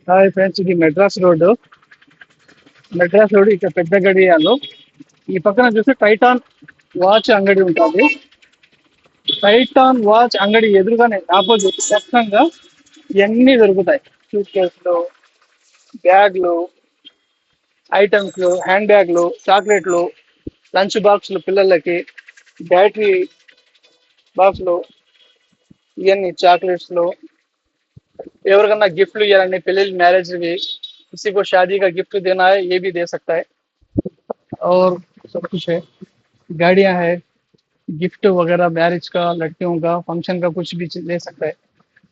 Hi friends, ఇది Madras road ఇక్కడ పెద్ద గడియాలు. ఈ పక్కన చూస్తే టైటాన్ వాచ్ అంగడి ఉంటుంది. టైటాన్ వాచ్ అంగడి ఎదురుగానే ఆపోజిట్ స్పష్టంగా ఇవన్నీ దొరుకుతాయి. సూట్ కేసులు, బ్యాగ్లు, ఐటమ్స్, హ్యాండ్ బ్యాగ్లు, చాక్లెట్లు, లంచ్ బాక్సులు పిల్లలకి, బ్యాటరీ బాక్సులు, ఇవన్నీ చాక్లెట్స్లు, ఎవరికన్నా गिफ्ट इవ్వాలని పెళ్లి मैरिज भी किसी को शादी का गिफ्ट देना है ये भी दे सकता है और सब कुछ है. गाड़ियां है, गिफ्ट वगैरह मैरिज का, लड़कियों का फंक्शन का कुछ भी ले सकता है.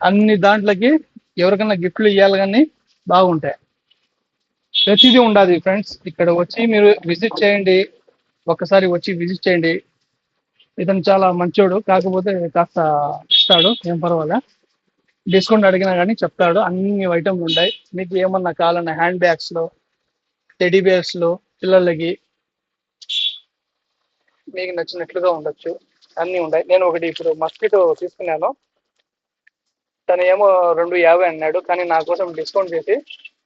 అన్ని దాంట్లకి ఎవరికన్నా గిఫ్ట్లు ఇవ్వాలి కానీ బాగుంటాయి. ప్రతిదీ ఉండాలి ఫ్రెండ్స్. ఇక్కడ వచ్చి మీరు విజిట్ చేయండి, ఒక్కసారి వచ్చి విజిట్ చేయండి. ఇతను చాలా మంచోడు, కాకపోతే కాస్త ఇస్తాడు, ఏం పర్వాలే. డిస్కౌంట్ అడిగినా కానీ చెప్తాడు. అన్ని ఐటమ్లు ఉంటాయి. మీకు ఏమన్నా కావాలన్నా హ్యాండ్ బ్యాగ్స్ లో, టెడీ బేర్స్ లో, పిల్లలకి మీకు నచ్చినట్లుగా ఉండొచ్చు. అన్ని ఉంటాయి. నేను ఒకటి ఇప్పుడు మస్కిటో తీసుకున్నాను. తను ఏమో 250 అన్నాడు, కానీ నా కోసం డిస్కౌంట్ చేసి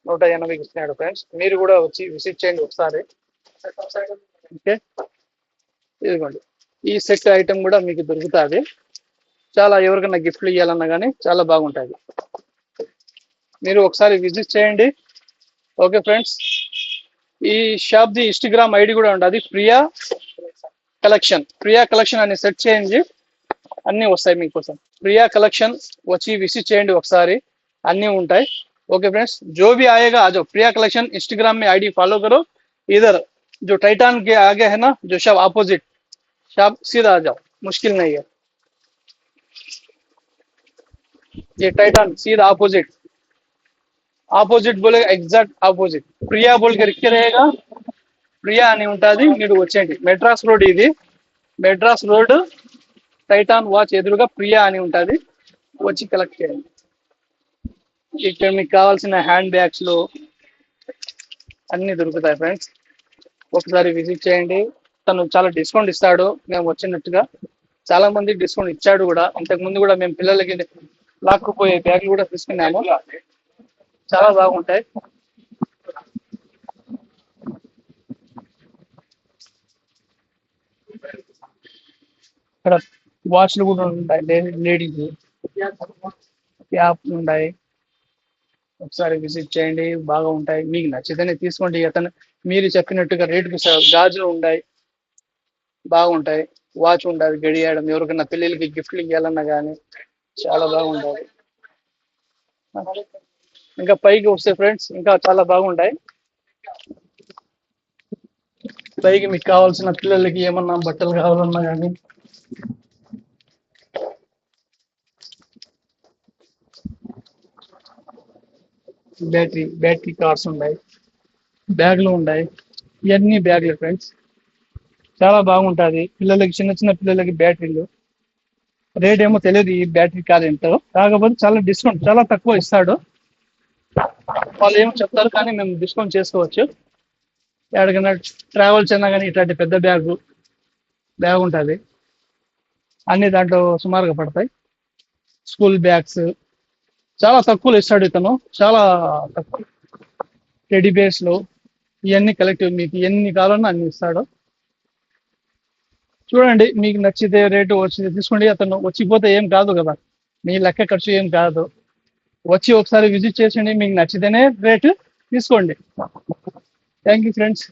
180కి ఇస్తున్నాడు. ఫ్రెండ్స్, మీరు కూడా వచ్చి విజిట్ చేయండి ఒకసారి. ఓకే, ఇదిగోండి, ఈ సెట్ ఐటమ్ కూడా మీకు దొరుకుతుంది. చాలా ఎవరికైనా గిఫ్ట్లు ఇవ్వాలన్నా కానీ చాలా బాగుంటుంది. మీరు ఒకసారి విజిట్ చేయండి. ఓకే ఫ్రెండ్స్, ఈ షాప్ ది ఇన్స్టాగ్రామ్ ఐడి కూడా ఉంటుంది, ప్రియా కలెక్షన్ అని సెర్చ్ చేయండి, అన్నీ వస్తాయి మీకోసం. ప్రియా కలెక్షన్ వచ్చి విజిట్ చేయండి ఒకసారి, అన్నీ ఉంటాయి. ओके फ्रेंड्स, जो भी आएगा आ जाओ. प्रिया कलेक्शन इंस्टाग्राम में आईडी फॉलो करो. इधर जो टाइटान के आगे है ना, जो शॉप अपोजिट शॉप, सीधा आ जाओ, मुश्किल नहीं है. ये टाइटान सीधा ఆపోజిట్ बोले एग्जैक्ट ఆపోజిట్ ప్రియా बोल के लिखे रहेगा. ప్రియా అని ఉంటుంది, మీరు వచ్చేయండి. మెడ్రాస్ రోడ్ ఇది, మెడ్రాస్ రోడ్ టైటాన్ వాచ్ ఎదురుగా ప్రియా అని ఉంటుంది. వచ్చి కలెక్ట్ చేయండి. ఇక్కడ మీకు కావాల్సిన హ్యాండ్ బ్యాగ్స్ లో అన్ని దొరుకుతాయి ఫ్రెండ్స్. ఒకసారి విజిట్ చేయండి. తను చాలా డిస్కౌంట్ ఇస్తాడు. మేము వచ్చినట్టుగా చాలా మంది డిస్కౌంట్ ఇచ్చాడు కూడా. ఇంతకు ముందు కూడా మేము పిల్లలకి లాక్కుపోయే బ్యాగులు కూడా తీసుకున్నాము, చాలా బాగుంటాయి. ఇక్కడ వాచ్లు కూడా ఉంటాయి, లేడీస్ క్యాప్ ఉంటాయి. ఒకసారి విజిట్ చేయండి, బాగా ఉంటాయి. మీకు నచ్చితేనే తీసుకోండి. అతను మీరు చెప్పినట్టుగా రేటుకు గాజులు ఉంటాయి, బాగుంటాయి. వాచ్ ఉంటుంది, గడియాడం, ఎవరికైనా పిల్లలకి గిఫ్ట్లు ఇవ్వాలన్నా కానీ చాలా బాగుంటుంది. ఇంకా పైకి వస్తే ఫ్రెండ్స్ ఇంకా చాలా బాగుంటాయి. పైకి మీకు కావాల్సిన పిల్లలకి ఏమన్నా బట్టలు కావాలన్నా కానీ బ్యాటరీ కార్స్ ఉన్నాయి, బ్యాగ్లు ఉన్నాయి. ఇవన్నీ బ్యాగ్లు ఫ్రెండ్స్, చాలా బాగుంటుంది. పిల్లలకి, చిన్న చిన్న పిల్లలకి బ్యాటరీలు. రేట్ ఏమో తెలియదు ఈ బ్యాటరీ కార్ ఎంతో, కాకపోతే చాలా డిస్కౌంట్, చాలా తక్కువ ఇస్తాడు. వాళ్ళు ఏమో చెప్తారు, కానీ మేము డిస్కౌంట్ చేసుకోవచ్చు. ఎక్కడికైనా ట్రావెల్స్ అయినా కానీ ఇట్లాంటి పెద్ద బ్యాగ్ ఉంటుంది. అన్ని దాంట్లో సుమారుగా పడతాయి. స్కూల్ బ్యాగ్స్ చాలా తక్కువలో ఇస్తాడు ఇతను, చాలా తక్కువ. టెడీ బేర్స్ లో ఇవన్నీ కలెక్టివ్, మీకు ఎన్ని కావాలన్నా అన్ని ఇస్తాడు. చూడండి, మీకు నచ్చితే రేటు వచ్చి తీసుకోండి. అతను వచ్చిపోతే ఏం కాదు కదా, మీ లెక్క ఖర్చు ఏం కాదు. వచ్చి ఒకసారి విజిట్ చేసండి, మీకు నచ్చితేనే రేటు తీసుకోండి. Thank you friends.